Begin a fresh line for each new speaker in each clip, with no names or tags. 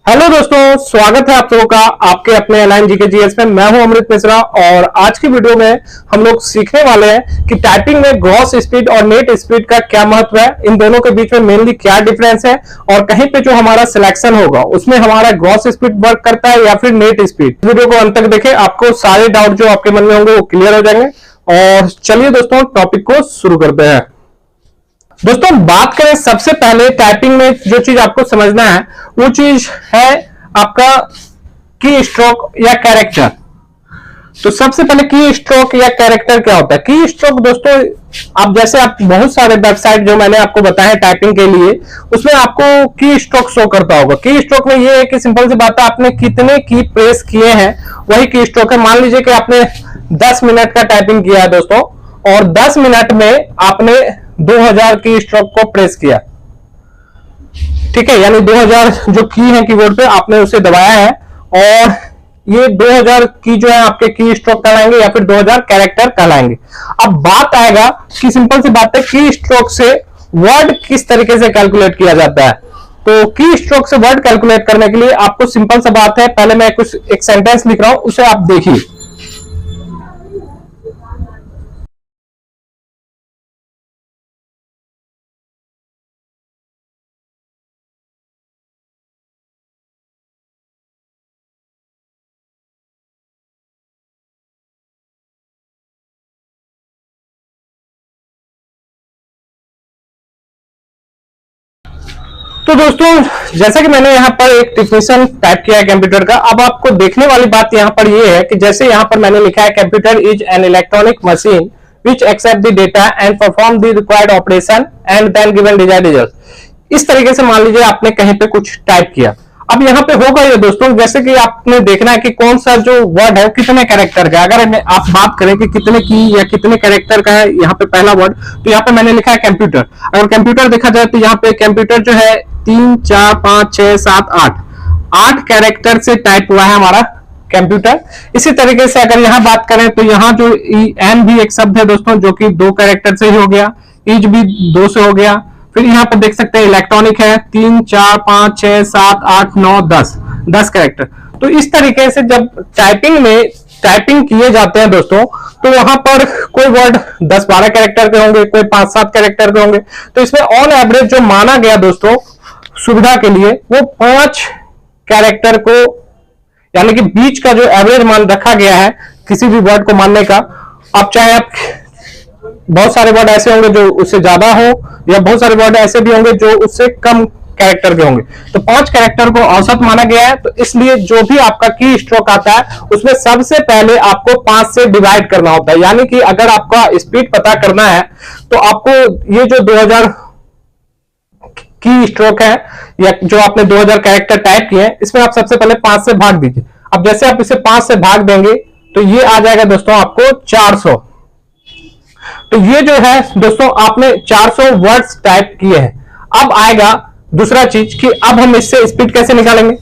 Hello दोस्तों, स्वागत है आप लोगों का आपके अपने अलाइन जीके जीएस में। मैं हूं अमृत मिश्रा और आज की वीडियो में हम लोग सीखने वाले हैं कि टाइपिंग में ग्रॉस स्पीड और नेट स्पीड का क्या महत्व है, इन दोनों के बीच में मेनली क्या डिफरेंस है और कहीं पे जो हमारा सिलेक्शन होगा उसमें हमारा ग्रॉस स्पीड वर्क करता है या फिर नेट स्पीड। वीडियो को अंत तक देखें, आपको सारे डाउट जो आपके मन में होंगे वो क्लियर हो जाएंगे। और चलिए दोस्तों, टॉपिक को शुरू करते हैं। दोस्तों, बात करें सबसे पहले टाइपिंग में जो चीज आपको समझना है वो चीज है आपका की स्ट्रोक या कैरेक्टर। तो सबसे पहले की स्ट्रोक या कैरेक्टर क्या होता है? की स्ट्रोक दोस्तों, आप बहुत सारे वेबसाइट जो मैंने आपको बताया टाइपिंग के लिए, उसमें आपको की स्ट्रोक शो करता होगा। की स्ट्रोक में ये है कि सिंपल सी बात है, आपने कितने की प्रेस किए हैं वही की स्ट्रोक है। मान लीजिए कि आपने 10 मिनट का टाइपिंग किया है दोस्तों, और 10 मिनट में आपने 2000 की स्ट्रोक को प्रेस किया, ठीक है, यानी 2000 जो की है कीबोर्ड पे आपने उसे दबाया है, और ये 2000 की जो है आपके की स्ट्रोक कहलाएंगे या फिर 2000 कैरेक्टर कहलाएंगे। अब बात आएगा कि सिंपल सी बात है, की स्ट्रोक से वर्ड किस तरीके से कैलकुलेट किया जाता है। तो की स्ट्रोक से वर्ड कैलकुलेट करने के लिए आपको सिंपल सा बात है, पहले मैं एक सेंटेंस लिख रहा हूं, उसे आप देखिए। तो दोस्तों, जैसा कि मैंने यहाँ पर एक डेफिनेशन टाइप किया है कंप्यूटर का, अब आपको देखने वाली बात यहाँ पर ये है कि जैसे यहाँ पर मैंने लिखा है, computer is an electronic machine which accept the data and perform the required operation and then given desired result. इस तरीके से मान लीजिए आपने कहीं पे कुछ टाइप किया। अब यहाँ पे होगा ये दोस्तों, जैसे कि आपने देखना है कि कौन सा जो वर्ड है कितने कैरेक्टर का। अगर आप बात करें कि कितने की या कितने कैरेक्टर का है यहाँ पे पहला वर्ड, तो यहाँ पे मैंने लिखा है कंप्यूटर। अगर कंप्यूटर देखा जाए तो यहाँ पे कंप्यूटर जो है 3 4 5 6 7 8 कैरेक्टर से टाइप हुआ है हमारा कंप्यूटर। इसी तरीके से अगर यहाँ बात करें तो यहाँ जो एन भी एक शब्द है दोस्तों, जो कि 2 कैरेक्टर से ही हो गया, इज भी 2 से हो गया। फिर यहाँ पर देख सकते हैं इलेक्ट्रॉनिक है 3 4 5 6 7 8 9 10 कैरेक्टर। तो इस तरीके से जब टाइपिंग किए जाते हैं दोस्तों, तो वहां पर कोई वर्ड 10-12 कैरेक्टर के होंगे, कोई 5-7 कैरेक्टर के होंगे। तो इसमें ऑन एवरेज जो माना गया दोस्तों सुविधा के लिए, वो 5 कैरेक्टर को, यानी कि बीच का जो एवरेज मान रखा गया है किसी भी वर्ड को मानने का। अब चाहे आप बहुत सारे वर्ड ऐसे होंगे जो उससे ज्यादा हो, या बहुत सारे वर्ड ऐसे भी होंगे जो उससे कम कैरेक्टर के होंगे, तो 5 कैरेक्टर को औसत माना गया है। तो इसलिए जो भी आपका की स्ट्रोक आता है उसमें सबसे पहले आपको 5 से डिवाइड करना होता है। यानी कि अगर आपका स्पीड पता करना है तो आपको ये जो 2000 की स्ट्रोक है या जो आपने 2000 कैरेक्टर टाइप किए हैं, इसमें आप सबसे पहले 5 से भाग दीजिए। अब जैसे आप इसे 5 से भाग देंगे तो ये आ जाएगा दोस्तों आपको 400। तो ये जो है दोस्तों आपने 400 वर्ड्स टाइप किए हैं। अब आएगा दूसरा चीज कि अब हम इससे स्पीड कैसे निकालेंगे।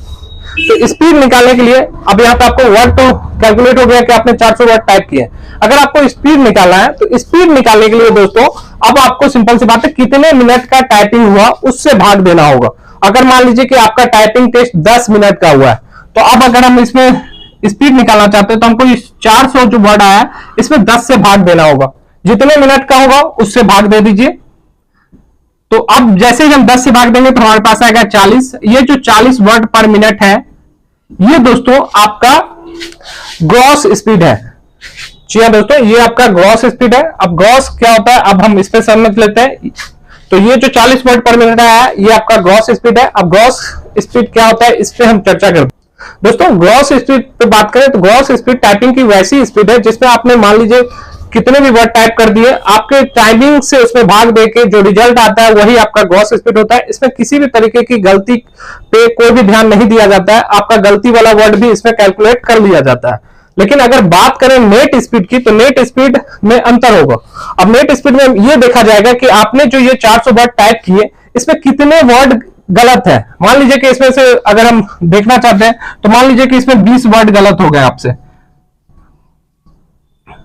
तो स्पीड निकालने के लिए अब यहाँ पे आपको वर्ड तो कैलकुलेट हो गया कि आपने 400 वर्ड टाइप किए। अगर आपको स्पीड निकालना है तो स्पीड निकालने के लिए दोस्तों अब आपको सिंपल सी बात है, कितने मिनट का टाइपिंग हुआ उससे भाग देना होगा। अगर मान लीजिए कि आपका टाइपिंग टेस्ट 10 मिनट का हुआ है, तो अब अगर हम इसमें स्पीड निकालना चाहते हैं तो हमको इस 400 जो वर्ड आया इसमें 10 से भाग देना होगा। जितने मिनट का होगा उससे भाग दे दीजिए। तो अब जैसे ही हम 10 से भाग देंगे तो हमारे पास आएगा 40। ये जो 40 वर्ड पर मिनट है, ये दोस्तों आपका ग्रॉस स्पीड है। जी हाँ दोस्तों, ये आपका ग्रॉस स्पीड है। अब ग्रॉस क्या होता है, अब हम इस पे समझ लेते हैं। तो ये जो 40 वर्ड पर मिनट आया है, ये आपका ग्रॉस स्पीड है। अब ग्रॉस स्पीड क्या होता है, इस पे हम चर्चा करते हैं। दोस्तों, ग्रॉस स्पीड पे बात करें तो ग्रॉस स्पीड टाइपिंग की वैसी स्पीड है जिसमें आपने मान लीजिए कितने भी वर्ड टाइप कर दिए, आपके टाइमिंग से उसमें भाग देके जो रिजल्ट आता है वही आपका ग्रॉस स्पीड होता है। इसमें किसी भी तरीके की गलती पे कोई भी ध्यान नहीं दिया जाता है। आपका गलती वाला वर्ड भी इसमें कैलकुलेट कर लिया जाता है। लेकिन अगर बात करें नेट स्पीड की, तो नेट स्पीड में अंतर होगा। अब नेट स्पीड में यह देखा जाएगा कि आपने जो ये 400 वर्ड टाइप किए, इसमें कितने वर्ड गलत है। मान लीजिए कि इसमें से अगर हम देखना चाहते हैं तो मान लीजिए कि इसमें 20 वर्ड गलत हो गए आपसे,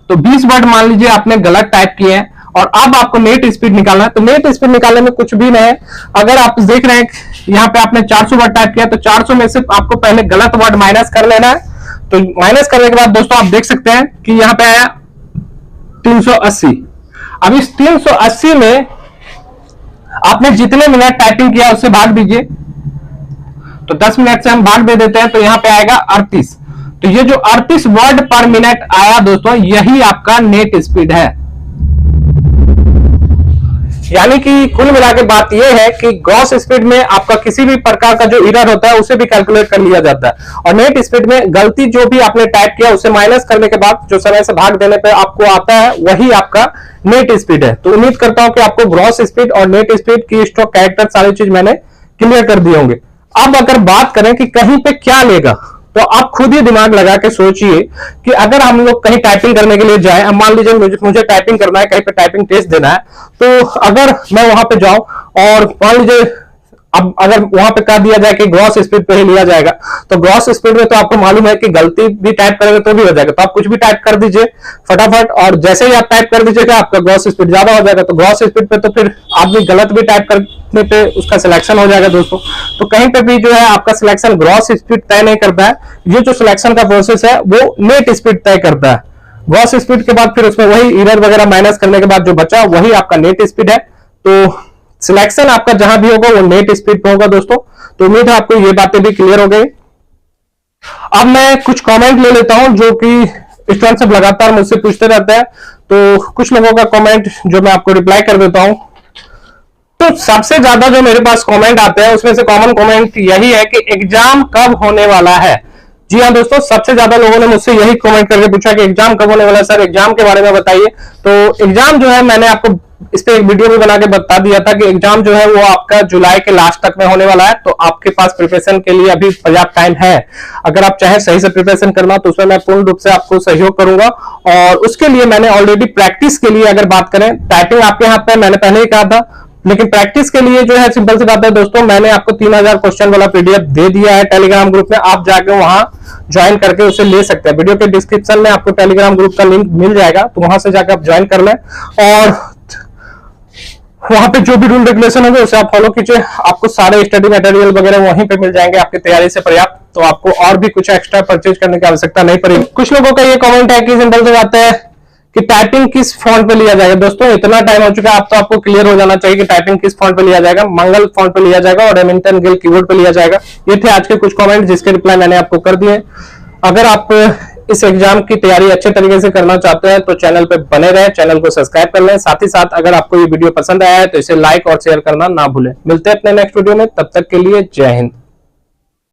तो 20 वर्ड मान लीजिए आपने गलत टाइप किए हैं और अब आपको नेट स्पीड निकालना है। तो नेट स्पीड निकालने में कुछ भी नहीं है। अगर आप देख रहे हैं यहाँ पे आपने 400 वर्ड टाइप किया, तो 400 में से आपको पहले गलत वर्ड माइनस कर लेना है। तो माइनस करने के बाद दोस्तों आप देख सकते हैं कि यहाँ पे आया 380। अब इस 380 में आपने जितने मिनट टाइपिंग किया उससे भाग दीजिए। तो 10 मिनट से हम भाग दे देते हैं, तो यहाँ पे आएगा 38। तो ये जो 38 वर्ड पर मिनट आया दोस्तों, यही आपका नेट स्पीड है। यानी कि कुल मिला के बात यह है कि ग्रॉस स्पीड में आपका किसी भी प्रकार का जो एरर होता है उसे भी कैलकुलेट कर लिया जाता है, और नेट स्पीड में गलती जो भी आपने टाइप किया उसे माइनस करने के बाद जो समय से भाग देने पे आपको आता है वही आपका नेट स्पीड है। तो उम्मीद करता हूं कि आपको ग्रॉस स्पीड और नेट स्पीड की स्ट्रोक कैरेक्टर सारी चीज मैंने क्लियर कर दिए होंगे। अब अगर बात करें कि कहीं पे क्या लेगा, तो आप खुद ही दिमाग लगा के सोचिए कि अगर हम लोग कहीं टाइपिंग करने के लिए जाए, अब मान लीजिए मुझे टाइपिंग करना है, कहीं पे टाइपिंग टेस्ट देना है, तो अगर मैं वहां पे जाऊं और मान लीजिए अब अगर वहां पे कह दिया जाए कि ग्रॉस स्पीड पे ही लिया जाएगा, तो ग्रॉस स्पीड में तो आपको मालूम है कि गलती भी टाइप करेंगे तो भी हो जाएगा। तो आप कुछ भी टाइप कर दीजिए फटाफट, और जैसे ही आप टाइप कर दीजिएगा आपका ग्रॉस स्पीड ज्यादा हो जाएगा। तो ग्रॉस स्पीड पे तो फिर आदमी गलत भी टाइप करने पे उसका सिलेक्शन हो जाएगा दोस्तों। तो कहीं पे भी जो है आपका सिलेक्शन ग्रॉस स्पीड तय नहीं करता है, ये जो सिलेक्शन का प्रोसेस है वो नेट स्पीड तय करता है। ग्रॉस स्पीड के बाद फिर उसमें वही एरर वगैरह माइनस करने के बाद जो बचा वही आपका नेट स्पीड है। तो सिलेक्शन आपका जहां भी होगा वो नेट स्पीड पे होगा दोस्तों। तो उम्मीद है आपको ये बातें भी क्लियर हो गई। अब मैं कुछ कमेंट ले लेता हूं जो कि स्टूडेंट सब लगातार मुझसे पूछते रहते हैं, तो कुछ लोगों का कमेंट जो मैं आपको रिप्लाई कर देता हूं। तो सबसे ज्यादा जो मेरे पास कमेंट आते हैं उसमें से कॉमन कमेंट यही है कि एग्जाम कब होने वाला है। जी हाँ दोस्तों, सबसे ज्यादा लोगों ने मुझसे यही कमेंट करके पूछा कि एग्जाम कब होने वाला है, सर एग्जाम के बारे में बताइए। तो एग्जाम जो है मैंने आपको इस पे एक वीडियो भी बना के बता दिया था कि एग्जाम जो है वो आपका जुलाई के लास्ट तक में होने वाला है। तो आपके पास प्रिपरेशन के लिए अभी पर्याप्त टाइम है। अगर आप चाहे सही से प्रिपरेशन करना तो उसमें मैं पूर्ण रूप से आपको सहयोग करूंगा। और उसके लिए मैंने ऑलरेडी प्रैक्टिस के लिए अगर बात करें, टाइपिंग आपके हाथ पे मैंने पहले ही कहा था, लेकिन प्रैक्टिस के लिए जो है सिंपल सी बात है दोस्तों, मैंने आपको 3000 क्वेश्चन वाला पीडीएफ दे दिया है टेलीग्राम ग्रुप में। आप जाके वहां ज्वाइन करके उसे ले सकते हैं। वीडियो के डिस्क्रिप्शन में आपको टेलीग्राम ग्रुप का लिंक मिल जाएगा, तो वहां से जाकर आप ज्वाइन कर लें और वहां पे जो भी रूल रेगुलेशन होंगे उसे आप फॉलो कीजिए। आपको सारे स्टडी मटेरियल वगैरह वहीं पे मिल जाएंगे आपकी तैयारी से पर्याप्त। तो आपको और भी कुछ एक्स्ट्रा परचेज करने की आवश्यकता नहीं पड़ेगी। कुछ लोगों का ये कमेंट है कि सिंपल सी बात है कि टाइपिंग किस फॉन्ट पे लिया जाएगा। दोस्तों इतना टाइम हो चुका है, अब तो आपको क्लियर हो जाना चाहिए कि टाइपिंग किस फॉन्ट पे लिया जाएगा। मंगल फॉन्ट पे लिया जाएगा और रेमिंगटन गिल कीबोर्ड पे लिया जाएगा। ये थे आज के कुछ कमेंट जिसके रिप्लाई मैंने आपको कर दिए। अगर आप इस एग्जाम की तैयारी अच्छे तरीके से करना चाहते हैं तो चैनल पे बने रहें, चैनल को सब्सक्राइब कर लें। साथ ही साथ अगर आपको ये वीडियो पसंद आया है तो इसे लाइक और शेयर करना ना भूलें। मिलते हैं अपने नेक्स्ट वीडियो में, तब तक के लिए जय हिंद।